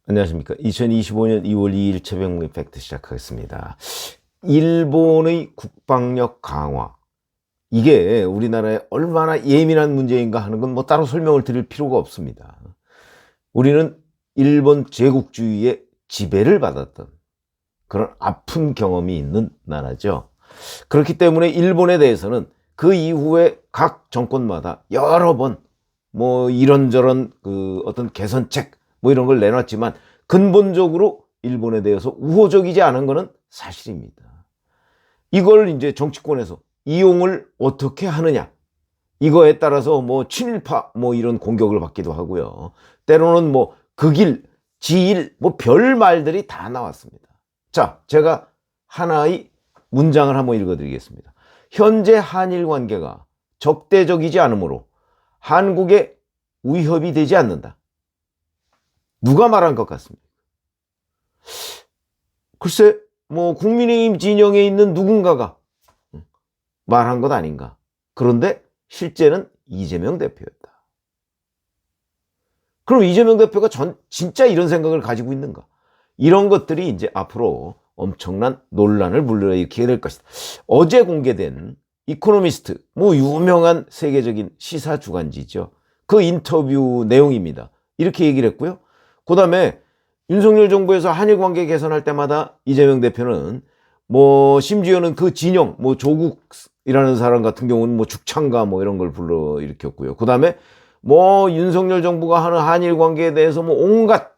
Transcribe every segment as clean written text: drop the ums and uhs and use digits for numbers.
안녕하십니까. 2025년 2월 2일 최병무의 팩트 시작하겠습니다. 일본의 국방력 강화, 이게 우리나라에 얼마나 예민한 문제인가 하는 건 뭐 따로 설명을 드릴 필요가 없습니다. 우리는 일본 제국주의의 지배를 받았던 그런 아픈 경험이 있는 나라죠. 그렇기 때문에 일본에 대해서는 그 이후에 각 정권마다 여러 번 뭐 이런저런 어떤 개선책 뭐 이런 걸 내놨지만 근본적으로 일본에 대해서 우호적이지 않은 것은 사실입니다. 이걸 이제 정치권에서 이용을 어떻게 하느냐, 이거에 따라서 뭐 친일파 뭐 이런 공격을 받기도 하고요. 때로는 뭐 극일, 지일 뭐 별 말들이 다 나왔습니다. 자, 제가 하나의 문장을 한번 읽어드리겠습니다. 현재 한일 관계가 적대적이지 않으므로 한국에 위협이 되지 않는다. 누가 말한 것 같습니까? 글쎄, 뭐 국민의힘 진영에 있는 누군가가 말한 것 아닌가. 그런데 실제는 이재명 대표였다. 그럼 이재명 대표가 진짜 이런 생각을 가지고 있는가? 이런 것들이 이제 앞으로 엄청난 논란을 불러일으키게 될 것이다. 어제 공개된 이코노미스트, 뭐 유명한 세계적인 시사 주간지죠. 그 인터뷰 내용입니다. 이렇게 얘기를 했고요. 그 다음에 윤석열 정부에서 한일 관계 개선할 때마다 이재명 대표는 뭐 심지어는 그 진영, 뭐 조국이라는 사람 같은 경우는 뭐 죽창가 뭐 이런 걸 불러일으켰고요. 그 다음에 뭐 윤석열 정부가 하는 한일 관계에 대해서 뭐 온갖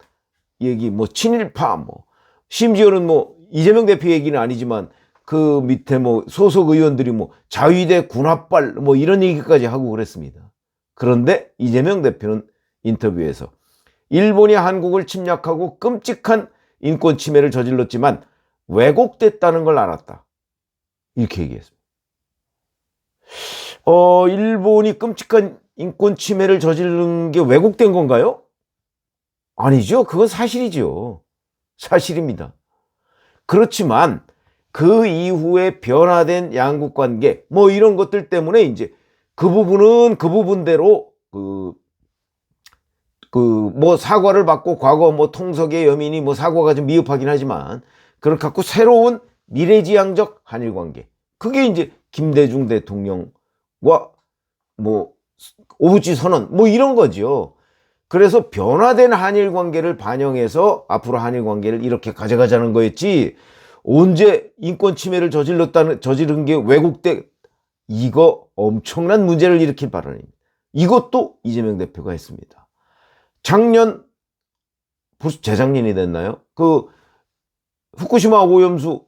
얘기, 뭐 친일파, 뭐 심지어는 뭐 이재명 대표 얘기는 아니지만 그 밑에 뭐 소속 의원들이 뭐 자위대 군합발 뭐 이런 얘기까지 하고 그랬습니다. 그런데 이재명 대표는 인터뷰에서 일본이 한국을 침략하고 끔찍한 인권 침해를 저질렀지만 왜곡됐다는 걸 알았다. 이렇게 얘기했습니다. 일본이 끔찍한 인권 침해를 저지른 게 왜곡된 건가요? 아니죠. 그건 사실이죠. 사실입니다. 그렇지만 그 이후에 변화된 양국 관계 뭐 이런 것들 때문에 이제 그 부분은 그 부분대로 뭐 사과를 받고 과거 뭐 통석의 여민이 뭐 사과가 좀 미흡하긴 하지만 그걸 갖고 새로운 미래지향적 한일 관계, 그게 이제 김대중 대통령과 뭐 오부치 선언 뭐 이런 거죠. 그래서 변화된 한일 관계를 반영해서 앞으로 한일 관계를 이렇게 가져가자는 거였지, 언제 인권 침해를 저지른 게 왜곡돼, 이거 엄청난 문제를 일으킨 발언입니다. 이것도 이재명 대표가 했습니다. 작년, 벌써 재작년이 됐나요? 그 후쿠시마 오염수,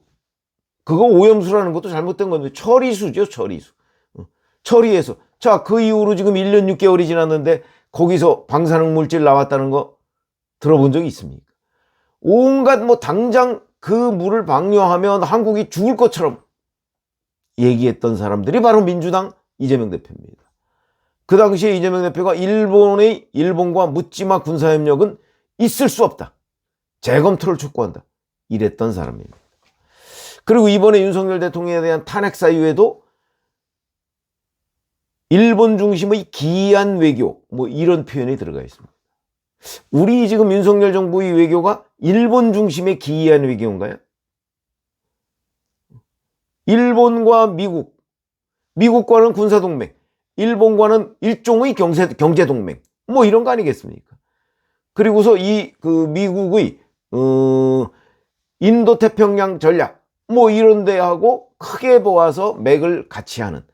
그거 오염수라는 것도 잘못된 건데 처리수죠, 처리수. 처리해서, 자, 그 이후로 지금 1년 6개월이 지났는데 거기서 방사능 물질 나왔다는 거 들어본 적이 있습니까? 온갖 뭐 당장 그 물을 방류하면 한국이 죽을 것처럼 얘기했던 사람들이 바로 민주당 이재명 대표입니다. 그 당시에 이재명 대표가 일본과 묻지마 군사협력은 있을 수 없다, 재검토를 촉구한다, 이랬던 사람입니다. 그리고 이번에 윤석열 대통령에 대한 탄핵 사유에도 일본 중심의 기이한 외교 뭐 이런 표현이 들어가 있습니다. 우리 지금 윤석열 정부의 외교가 일본 중심의 기이한 외교인가요? 일본과 미국과는 군사동맹, 일본과는 일종의 경제동맹 뭐 이런 거 아니겠습니까? 그리고서 미국의 인도태평양 전략 뭐 이런 데하고 크게 보아서 맥을 같이 하는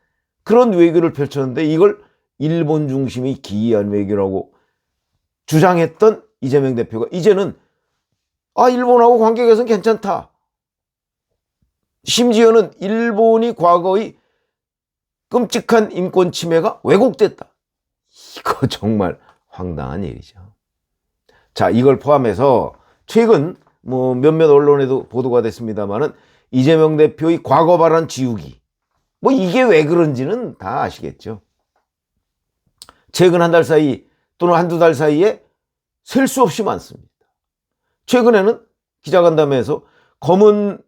그런 외교를 펼쳤는데, 이걸 일본 중심의 기이한 외교라고 주장했던 이재명 대표가 이제는 일본하고 관계 개선 괜찮다, 심지어는 일본이 과거의 끔찍한 인권 침해가 왜곡됐다, 이거 정말 황당한 일이죠. 자, 이걸 포함해서 최근 뭐 몇몇 언론에도 보도가 됐습니다만은 이재명 대표의 과거 발언 지우기, 뭐 이게 왜 그런지는 다 아시겠죠. 최근 한 달 사이 또는 한두 달 사이에 셀 수 없이 많습니다. 최근에는 기자간담회에서 검든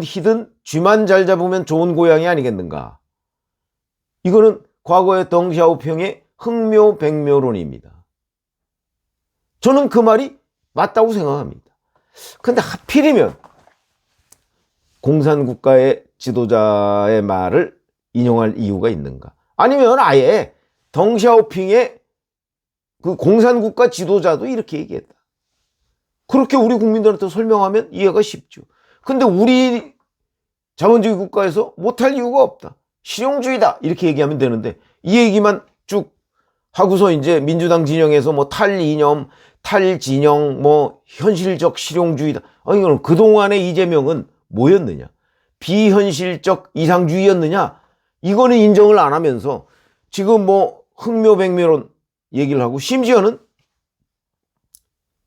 희든 쥐만 잘 잡으면 좋은 고양이 아니겠는가. 이거는 과거의 덩샤오평의 흥묘백묘론입니다. 저는 그 말이 맞다고 생각합니다. 근데 하필이면 공산국가의 지도자의 말을 인용할 이유가 있는가? 아니면 아예 덩샤오핑의 그 공산국가 지도자도 이렇게 얘기했다. 그렇게 우리 국민들한테 설명하면 이해가 쉽죠. 근데 우리 자본주의 국가에서 못할 이유가 없다. 실용주의다. 이렇게 얘기하면 되는데 이 얘기만 쭉 하고서 이제 민주당 진영에서 뭐 탈이념, 탈진영, 뭐 현실적 실용주의다. 아니, 그럼 그동안의 이재명은 뭐였느냐? 비현실적 이상주의였느냐? 이거는 인정을 안 하면서 지금 뭐 흥묘백묘론 얘기를 하고 심지어는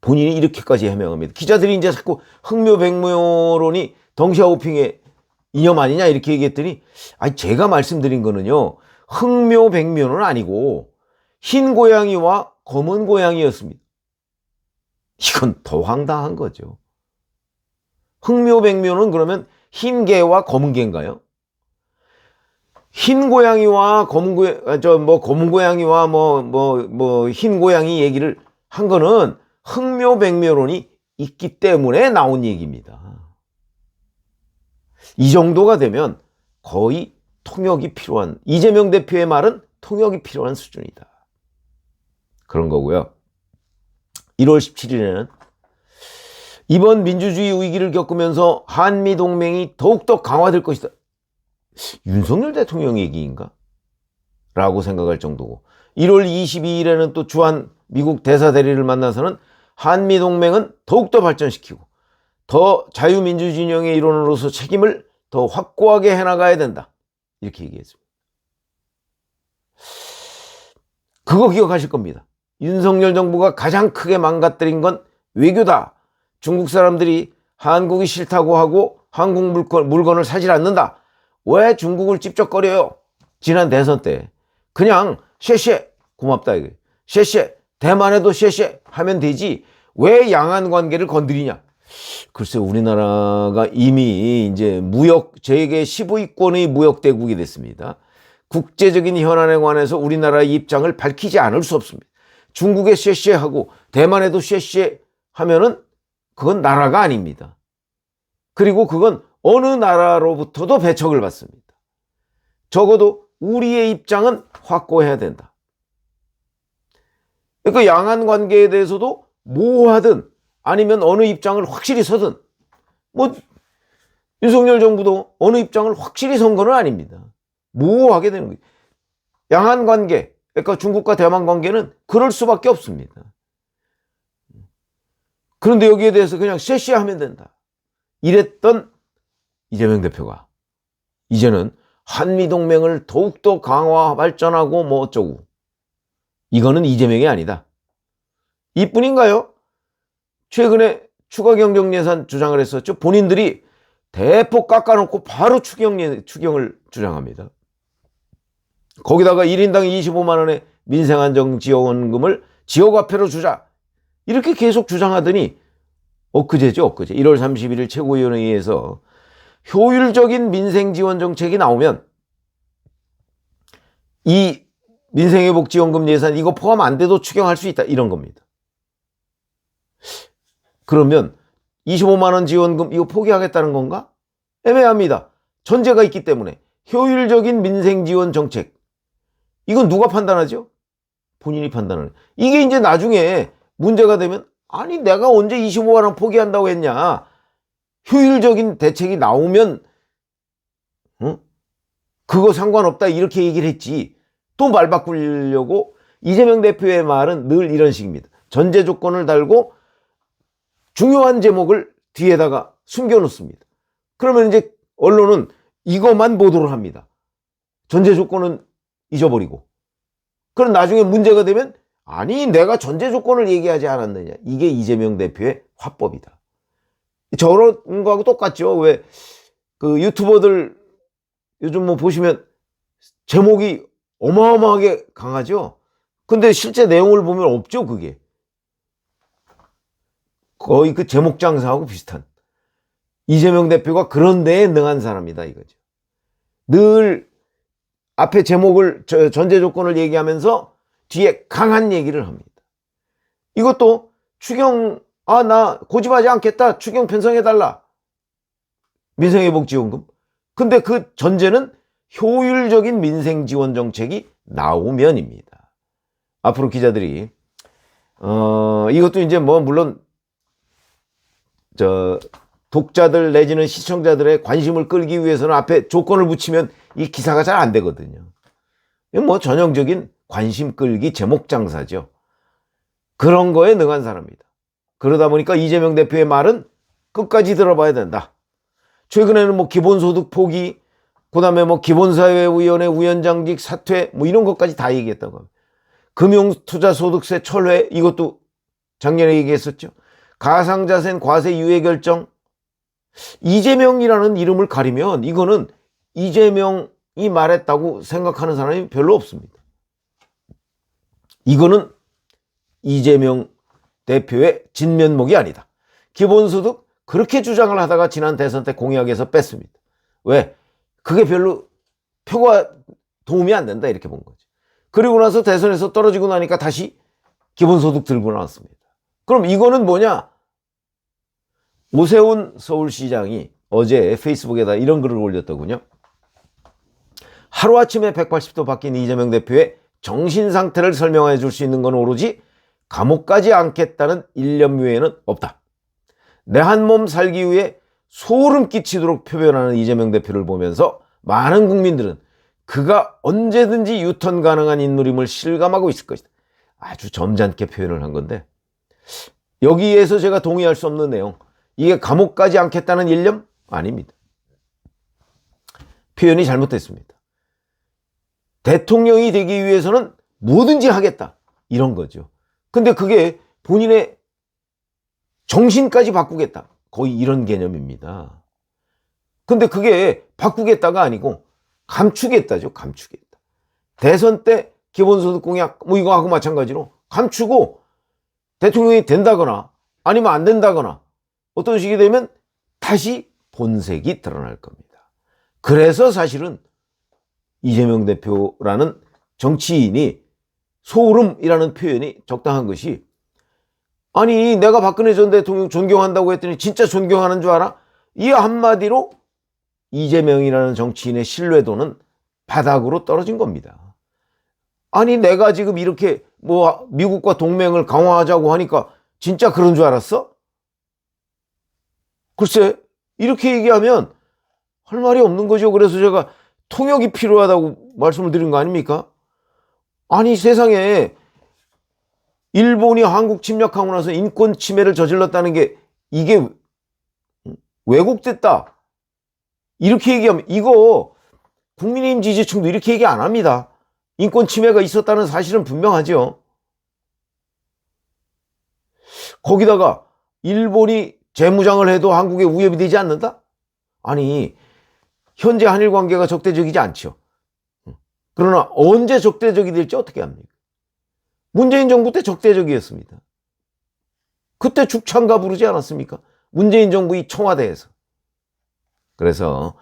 본인이 이렇게까지 해명합니다. 기자들이 이제 자꾸 흥묘백묘론이 덩샤오핑의 이념 아니냐 이렇게 얘기했더니 아니 제가 말씀드린 거는요. 흥묘백묘는 아니고 흰 고양이와 검은 고양이였습니다. 이건 더 황당한 거죠. 흥묘백묘는 그러면 흰 개와 검은 개인가요? 흰 고양이와 검은 고양이와 흰 고양이 얘기를 한 거는 흥묘백묘론이 있기 때문에 나온 얘기입니다. 이 정도가 되면 거의 통역이 필요한, 이재명 대표의 말은 통역이 필요한 수준이다. 그런 거고요. 1월 17일에는 이번 민주주의 위기를 겪으면서 한미동맹이 더욱더 강화될 것이다. 윤석열 대통령 얘기인가? 라고 생각할 정도고 1월 22일에는 또 주한 미국 대사대리를 만나서는 한미동맹은 더욱더 발전시키고 더 자유민주 진영의 일원으로서 책임을 더 확고하게 해나가야 된다. 이렇게 얘기했습니다. 그거 기억하실 겁니다. 윤석열 정부가 가장 크게 망가뜨린 건 외교다. 중국 사람들이 한국이 싫다고 하고 한국 물건을 사질 않는다. 왜 중국을 찝쩍거려요? 지난 대선 때 그냥 쉐쉐 고맙다 이거 쉐쉐 대만에도 쉐쉐 하면 되지 왜 양안 관계를 건드리냐? 글쎄 우리나라가 이미 이제 세계 15위권의 무역대국이 됐습니다. 국제적인 현안에 관해서 우리나라의 입장을 밝히지 않을 수 없습니다. 중국에 쉐쉐하고 대만에도 쉐쉐 하면은 그건 나라가 아닙니다. 그리고 그건 어느 나라로부터도 배척을 받습니다. 적어도 우리의 입장은 확고해야 된다. 그러니까 양안 관계에 대해서도 모호하든 아니면 어느 입장을 확실히 서든 뭐 윤석열 정부도 어느 입장을 확실히 선 건 아닙니다. 모호하게 되는 거예요. 양안 관계, 그러니까 중국과 대만 관계는 그럴 수밖에 없습니다. 그런데 여기에 대해서 그냥 쉐쉐하면 된다. 이랬던 이재명 대표가 이제는 한미동맹을 더욱더 강화 발전하고 뭐 어쩌고 이거는 이재명이 아니다. 이뿐인가요? 최근에 추가 경정 예산 주장을 했었죠. 본인들이 대폭 깎아놓고 바로 추경을 주장합니다. 거기다가 1인당 25만 원의 민생안정지원금을 지역화폐로 주자. 이렇게 계속 주장하더니 엊그제죠. 엊그제 1월 31일 최고위원회의에서 효율적인 민생지원 정책이 나오면 이 민생회복지원금 예산 이거 포함 안 돼도 추경할 수 있다. 이런 겁니다. 그러면 25만 원 지원금 이거 포기하겠다는 건가? 애매합니다. 전제가 있기 때문에 효율적인 민생지원 정책 이건 누가 판단하죠? 본인이 판단을. 이게 이제 나중에 문제가 되면 아니 내가 언제 25만 원 포기한다고 했냐. 효율적인 대책이 나오면 그거 상관없다 이렇게 얘기를 했지. 또 말 바꾸려고 이재명 대표의 말은 늘 이런 식입니다. 전제 조건을 달고 중요한 제목을 뒤에다가 숨겨놓습니다. 그러면 이제 언론은 이것만 보도를 합니다. 전제 조건은 잊어버리고. 그럼 나중에 문제가 되면 아니 내가 전제 조건을 얘기하지 않았느냐. 이게 이재명 대표의 화법이다. 저런 거하고 똑같죠. 왜 그 유튜버들 요즘 뭐 보시면 제목이 어마어마하게 강하죠. 근데 실제 내용을 보면 없죠. 그게 거의 그 제목 장사하고 비슷한. 이재명 대표가 그런 데에 능한 사람이다 이거죠. 늘 앞에 제목을 전제 조건을 얘기하면서 뒤에 강한 얘기를 합니다. 이것도 추경, 나 고집하지 않겠다. 추경 편성해달라. 민생회복지원금. 근데 그 전제는 효율적인 민생지원 정책이 나오면입니다. 앞으로 기자들이 이것도 이제 뭐 물론 독자들 내지는 시청자들의 관심을 끌기 위해서는 앞에 조건을 붙이면 이 기사가 잘 안 되거든요. 뭐 전형적인 관심 끌기 제목 장사죠. 그런 거에 능한 사람이다. 그러다 보니까 이재명 대표의 말은 끝까지 들어봐야 된다. 최근에는 뭐 기본소득 포기, 그 다음에 뭐 기본사회위원회 위원장직 사퇴, 뭐 이런 것까지 다 얘기했다고 합니다. 금융투자소득세 철회, 이것도 작년에 얘기했었죠. 가상자산 과세 유예 결정. 이재명이라는 이름을 가리면 이거는 이재명이 말했다고 생각하는 사람이 별로 없습니다. 이거는 이재명 대표의 진면목이 아니다. 기본소득 그렇게 주장을 하다가 지난 대선 때 공약에서 뺐습니다. 왜? 그게 별로 표가 도움이 안 된다 이렇게 본 거죠. 그리고 나서 대선에서 떨어지고 나니까 다시 기본소득 들고 나왔습니다. 그럼 이거는 뭐냐? 오세훈 서울시장이 어제 페이스북에다 이런 글을 올렸더군요. 하루아침에 180도 바뀐 이재명 대표의 정신상태를 설명해 줄 수 있는 건 오로지 감옥 가지 않겠다는 일념 외에는 없다. 내 한 몸 살기 위해 소름 끼치도록 표현하는 이재명 대표를 보면서 많은 국민들은 그가 언제든지 유턴 가능한 인물임을 실감하고 있을 것이다. 아주 점잖게 표현을 한 건데 여기에서 제가 동의할 수 없는 내용, 이게 감옥 가지 않겠다는 일념? 아닙니다. 표현이 잘못됐습니다. 대통령이 되기 위해서는 뭐든지 하겠다 이런 거죠. 근데 그게 본인의 정신까지 바꾸겠다, 거의 이런 개념입니다. 근데 그게 바꾸겠다가 아니고 감추겠다죠. 감추겠다. 대선 때 기본소득 공약 뭐 이거 하고 마찬가지로 감추고 대통령이 된다거나 아니면 안 된다거나 어떤 식이 되면 다시 본색이 드러날 겁니다. 그래서 사실은 이재명 대표라는 정치인이 소름이라는 표현이 적당한 것이, 아니 내가 박근혜 전 대통령 존경한다고 했더니 진짜 존경하는 줄 알아? 이 한마디로 이재명이라는 정치인의 신뢰도는 바닥으로 떨어진 겁니다. 아니 내가 지금 이렇게 뭐 미국과 동맹을 강화하자고 하니까 진짜 그런 줄 알았어? 글쎄 이렇게 얘기하면 할 말이 없는 거죠. 그래서 제가 통역이 필요하다고 말씀을 드린 거 아닙니까? 아니 세상에 일본이 한국 침략하고 나서 인권 침해를 저질렀다는 게 이게 왜곡됐다 이렇게 얘기하면, 이거 국민의힘 지지층도 이렇게 얘기 안 합니다. 인권 침해가 있었다는 사실은 분명하죠. 거기다가 일본이 재무장을 해도 한국에 위협이 되지 않는다? 아니 현재 한일 관계가 적대적이지 않죠. 그러나 언제 적대적이 될지 어떻게 합니까? 문재인 정부 때 적대적이었습니다. 그때 죽창가 부르지 않았습니까? 문재인 정부 이 청와대에서. 그래서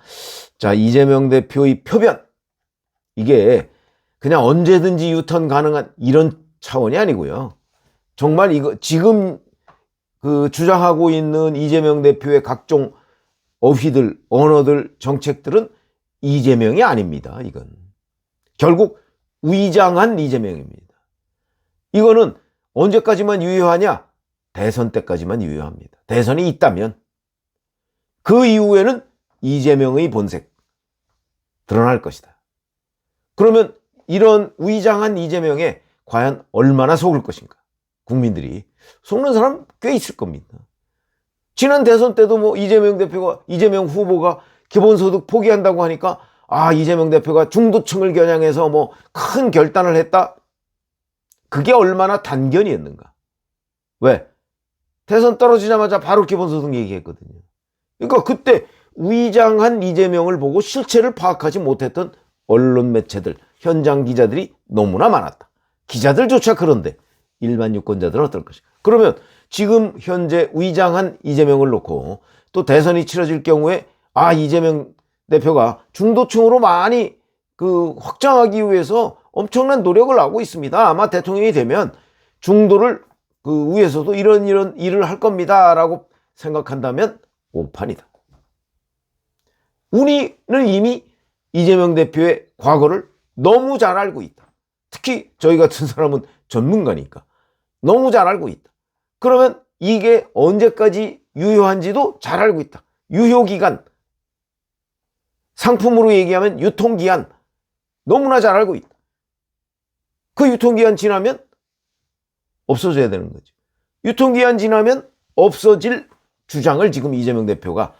자, 이재명 대표의 표변, 이게 그냥 언제든지 유턴 가능한 이런 차원이 아니고요. 정말 이거 지금 그 주장하고 있는 이재명 대표의 각종 어휘들, 언어들, 정책들은 이재명이 아닙니다. 이건 결국 위장한 이재명입니다. 이거는 언제까지만 유효하냐? 대선 때까지만 유효합니다. 대선이 있다면 그 이후에는 이재명의 본색 드러날 것이다. 그러면 이런 위장한 이재명에 과연 얼마나 속을 것인가? 국민들이 속는 사람 꽤 있을 겁니다. 지난 대선 때도 뭐 이재명 후보가 기본소득 포기한다고 하니까 이재명 대표가 중도층을 겨냥해서 뭐 큰 결단을 했다. 그게 얼마나 단견이었는가? 왜? 대선 떨어지자마자 바로 기본소득 얘기했거든요. 그러니까 그때 위장한 이재명을 보고 실체를 파악하지 못했던 언론 매체들, 현장 기자들이 너무나 많았다. 기자들조차 그런데 일반 유권자들은 어떨 것인가? 그러면 지금 현재 위장한 이재명을 놓고 또 대선이 치러질 경우에 이재명 대표가 중도층으로 많이 확장하기 위해서 엄청난 노력을 하고 있습니다. 아마 대통령이 되면 중도를 위해서도 이런 일을 할 겁니다라고 생각한다면 오판이다. 우리는 이미 이재명 대표의 과거를 너무 잘 알고 있다. 특히 저희 같은 사람은 전문가니까 너무 잘 알고 있다. 그러면 이게 언제까지 유효한지도 잘 알고 있다. 유효기간, 상품으로 얘기하면 유통기한 너무나 잘 알고 있다. 그 유통기한 지나면 없어져야 되는 거죠. 유통기한 지나면 없어질 주장을 지금 이재명 대표가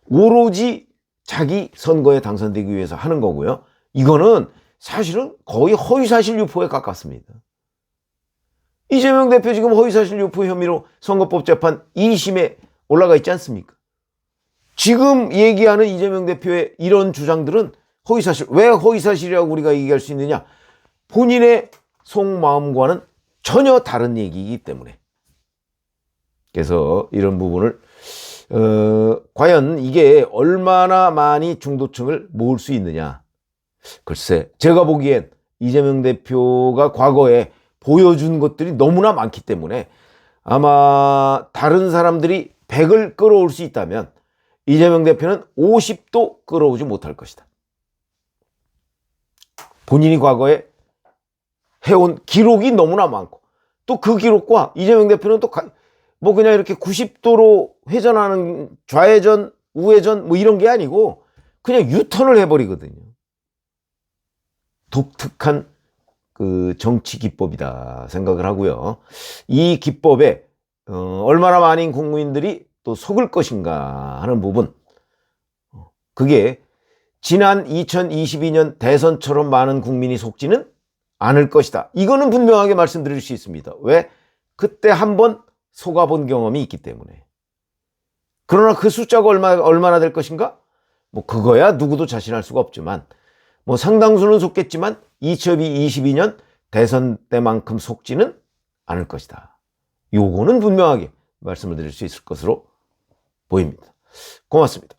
오로지 자기 선거에 당선되기 위해서 하는 거고요. 이거는 사실은 거의 허위사실 유포에 가깝습니다. 이재명 대표 지금 허위사실 유포 혐의로 선거법 재판 2심에 올라가 있지 않습니까? 지금 얘기하는 이재명 대표의 이런 주장들은 허위사실. 왜 허위사실이라고 우리가 얘기할 수 있느냐? 본인의 속마음과는 전혀 다른 얘기이기 때문에. 그래서 이런 부분을 과연 이게 얼마나 많이 중도층을 모을 수 있느냐. 글쎄, 제가 보기엔 이재명 대표가 과거에 보여준 것들이 너무나 많기 때문에 아마 다른 사람들이 100을 끌어올 수 있다면 이재명 대표는 50도 끌어오지 못할 것이다. 본인이 과거에 해온 기록이 너무나 많고 또 그 기록과 이재명 대표는 또 그냥 이렇게 90도로 회전하는 좌회전, 우회전 이런 게 아니고 그냥 유턴을 해버리거든요. 독특한 정치 기법이다 생각을 하고요. 이 기법에 얼마나 많은 국민들이 또 속을 것인가 하는 부분, 그게 지난 2022년 대선처럼 많은 국민이 속지는 않을 것이다. 이거는 분명하게 말씀드릴 수 있습니다. 왜? 그때 한번 속아본 경험이 있기 때문에. 그러나 그 숫자가 얼마나 될 것인가? 그거야 누구도 자신할 수가 없지만 상당수는 속겠지만 2022년 대선 때만큼 속지는 않을 것이다. 요거는 분명하게 말씀을 드릴 수 있을 것으로 보입니다. 고맙습니다.